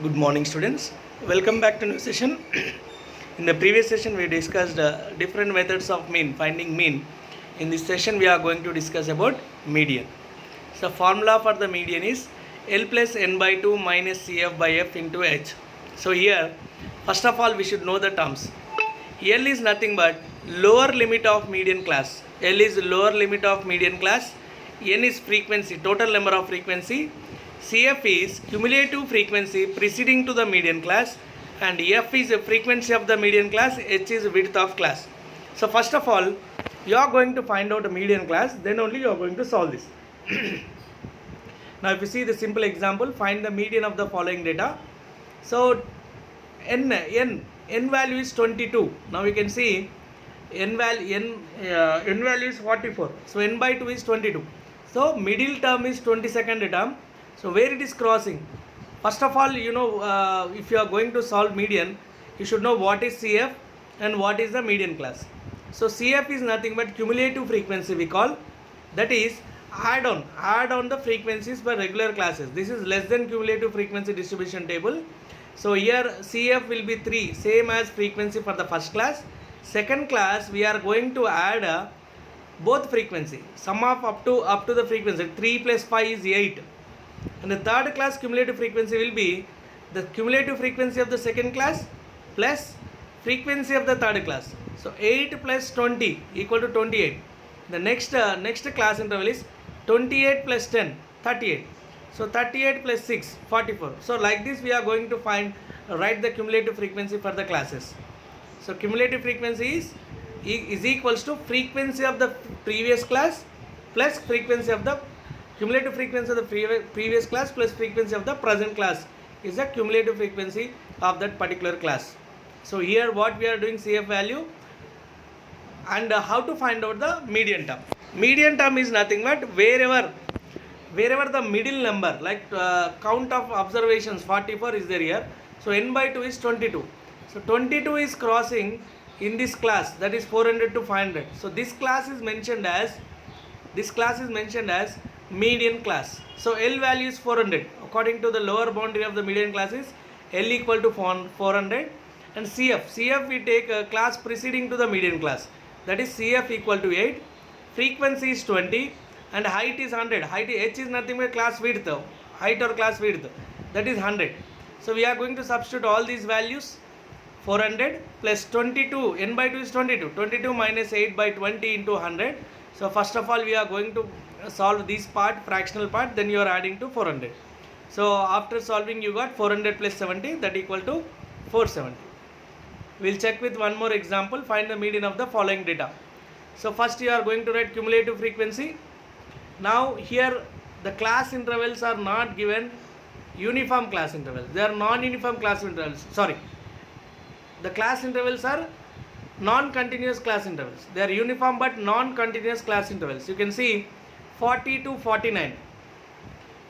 Good morning, students. Welcome back to new session. In the previous session, we discussed different methods of finding mean. In this session, we are going to discuss about median. So, formula for the median is L plus n by 2 minus CF by F into H. So, here, first of all, we should know the terms. L is nothing but lower limit of median class. L is lower limit of median class. N is frequency, total number of frequency. CF is cumulative frequency preceding to the median class, and F is the frequency of the median class, H is width of class. So first of all, you are going to find out the median class, then only you are going to solve this. Now if you see the simple example, find the median of the following data. So n value is 22. Now we can see n value is 44. So n by 2 is 22. So middle term is 22nd term. So where it is crossing? First of all, if you are going to solve median, you should know what is CF and what is the median class. So CF is nothing but cumulative frequency we call. That is add on the frequencies for regular classes. This is less than cumulative frequency distribution table. So here CF will be 3, same as frequency for the first class. Second class we are going to add both frequency, sum of up to the frequency. 3 plus 5 is 8. And the third class cumulative frequency will be the cumulative frequency of the second class plus frequency of the third class. So 8 plus 20 equal to 28. The next class interval is 28 plus 10, 38. So 38 plus 6, 44. So like this we are going to write the cumulative frequency for the classes. So cumulative frequency is equals to frequency of the previous class plus frequency of the cumulative frequency of the previous class plus frequency of the present class is the cumulative frequency of that particular class. So here what we are doing, CF value, and how to find out the median term. Median term is nothing but wherever the middle number, like count of observations 44 is there here. So n by 2 is 22. So 22 is crossing in this class, that is 400 to 500. So this class is mentioned as median class. So L value is 400. According to the lower boundary of the median class is L equal to 400. And CF we take a class preceding to the median class. That is CF equal to 8. Frequency is 20 and height is 100. H is nothing but class width, height or class width, that is 100. So we are going to substitute all these values. 400 plus 22, n by 2 is 22. 22 minus 8 by 20 into 100. So first of all we are going to solve this part, fractional part, then you are adding to 400. So after solving you got 400 plus 70, that equal to 470. We'll check with one more example. Find the median of the following data. So first you are going to write cumulative frequency. Now here the class intervals are not given uniform class intervals. They are non-uniform class intervals. The class intervals are non-continuous class intervals. They are uniform but non-continuous class intervals. You can see 40 to 49,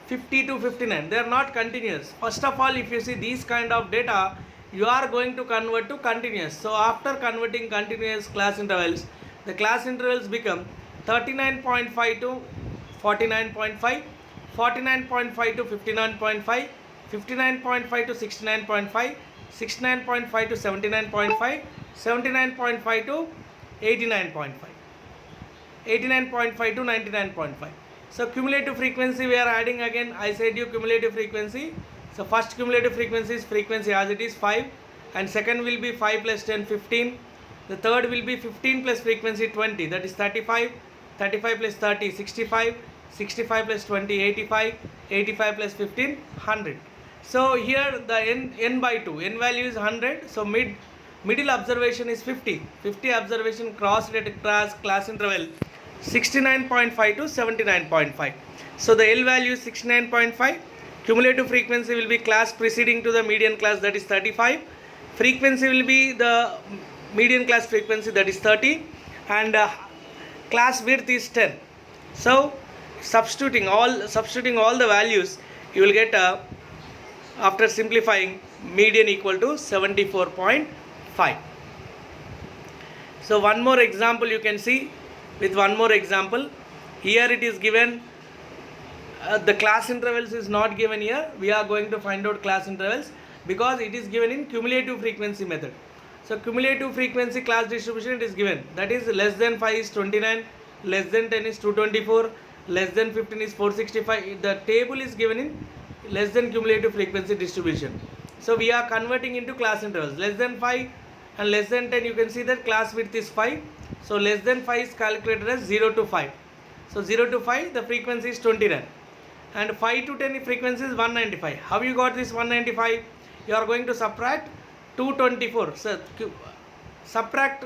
50 to 59. They are not continuous. First of all, if you see these kind of data, you are going to convert to continuous. So after converting continuous class intervals, the class intervals become 39.5 to 49.5, 49.5 to 59.5, 59.5 to 69.5, 69.5 to 79.5, 79.5 to 89.5, 89.5 to 99.5. So cumulative frequency we are adding again. I said you cumulative frequency. So first cumulative frequency is frequency as it is 5, and second will be 5 plus 10, 15. The third will be 15 plus frequency 20, that is 35. 35 plus 30, 65. 65 plus 20, 85. 85 plus 15, 100. So here the n by 2, n value is 100. So middle observation is 50. 50 observation crossed at class interval 69.5 to 79.5. So the L value is 69.5. Cumulative frequency will be class preceding to the median class, that is 35. Frequency will be the median class frequency, that is 30. And class width is 10. So substituting all the values, you will get after simplifying median equal to 74.5. So one more example you can see. With one more example, here it is given the class intervals is not given here. We are going to find out class intervals because it is given in cumulative frequency method. So cumulative frequency class distribution it is given, that is less than 5 is 29, less than 10 is 224, less than 15 is 465. The table is given in less than cumulative frequency distribution. So we are converting into class intervals. Less than 5 and less than 10, you can see that class width is 5. So less than 5 is calculated as 0 to 5. So 0 to 5 the frequency is 29 and 5 to 10 frequency is 195. How you got this 195? You are going to subtract 224. So subtract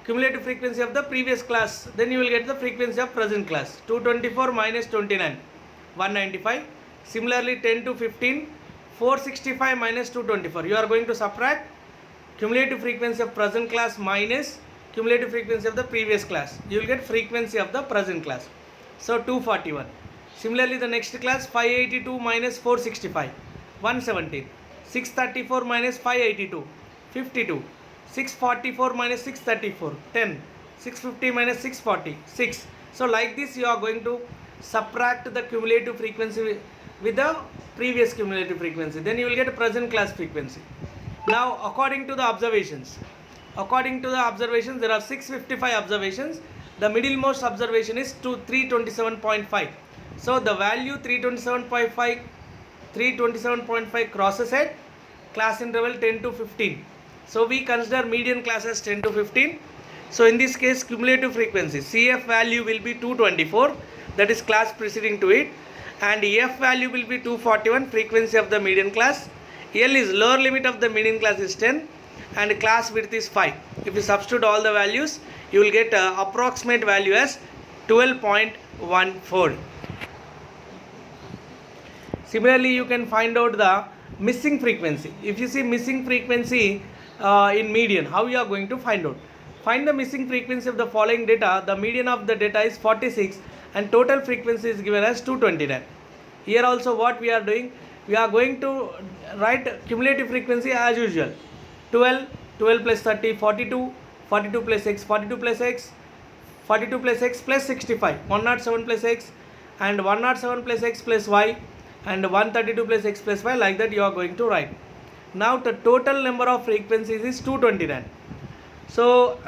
cumulative frequency of the previous class, then you will get the frequency of present class. 224 minus 29, 195. Similarly 10 to 15, 465 minus 224. You are going to subtract cumulative frequency of present class minus cumulative frequency of the previous class. You will get frequency of the present class. So 241. Similarly the next class 582 minus 465, 117. 634 minus 582, 52. 644 minus 634, 10. 650 minus 640, 6. So like this you are going to subtract the cumulative frequency with the previous cumulative frequency. Then you will get a present class frequency. Now according to the observations, there are 655 observations. The middlemost observation is 327.5. So the value 327.5 crosses at class interval 10 to 15. So we consider median class as 10 to 15. So in this case cumulative frequency CF value will be 224, that is class preceding to it, and F value will be 241, frequency of the median class. L is lower limit of the median class is 10 and class width is 5. If you substitute all the values, you will get approximate value as 12.14. Similarly, you can find out the missing frequency. If you see missing frequency in median, how you are going to find out? Find the missing frequency of the following data. The median of the data is 46 and total frequency is given as 229. Here also what we are doing, we are going to write cumulative frequency as usual. 12 plus 30, 42, 42 plus x, 42 plus x, 42 plus x plus 65, 107 plus x, and 107 plus x plus y, and 132 plus x plus y, like that you are going to write. Now the total number of frequencies is 229. So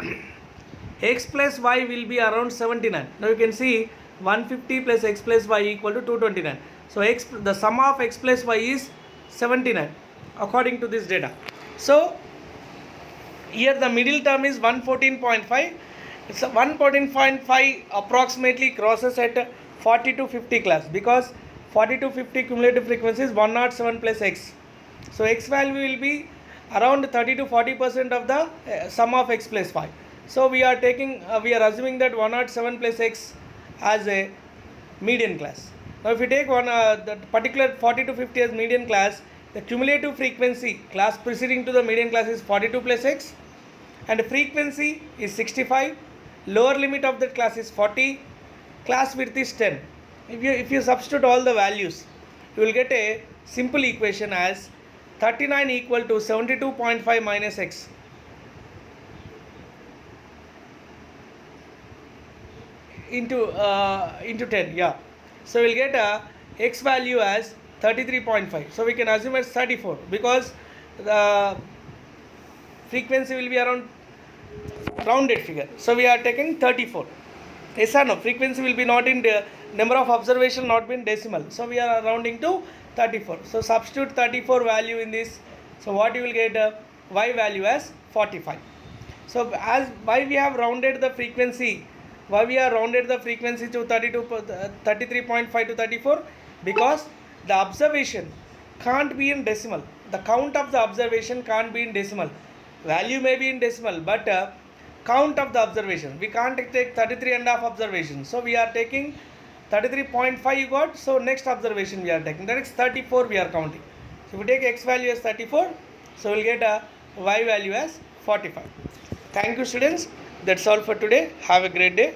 x plus y will be around 79. Now you can see 150 plus x plus y equal to 229. So the sum of x plus y is 79 according to this data. So here the middle term is 114.5. It's 114.5 approximately crosses at 40 to 50 class, because 40 to 50 cumulative frequency is 107 plus x. So x value will be around 30 to 40% of the sum of x plus y. So we are assuming that 107 plus x as a median class. Now if you take the particular 40 to 50 as median class, the cumulative frequency class preceding to the median class is 42 plus x, and frequency is 65, lower limit of that class is 40, class width is 10. If you substitute all the values, you will get a simple equation as 39 equal to 72.5 minus x into 10. Yeah. So we will get a x value as 33.5. So we can assume as 34 because the frequency will be around rounded figure. So we are taking 34. Yes or no? Frequency will be not in the number of observation, not be in decimal. So we are rounding to 34. So substitute 34 value in this. So what you will get y value as 45. So as why we have rounded the frequency? Why we have rounded the frequency to 33.5 to 34? Because the observation can't be in decimal. The count of the observation can't be in decimal. Value may be in decimal, but count of the observation, we can't take 33.5 observations. So we are taking 33.5 you got. So next observation we are taking, that is 34 we are counting. So if we take x value as 34, so we'll get a y value as 45. Thank you students. That's all for today. Have a great day.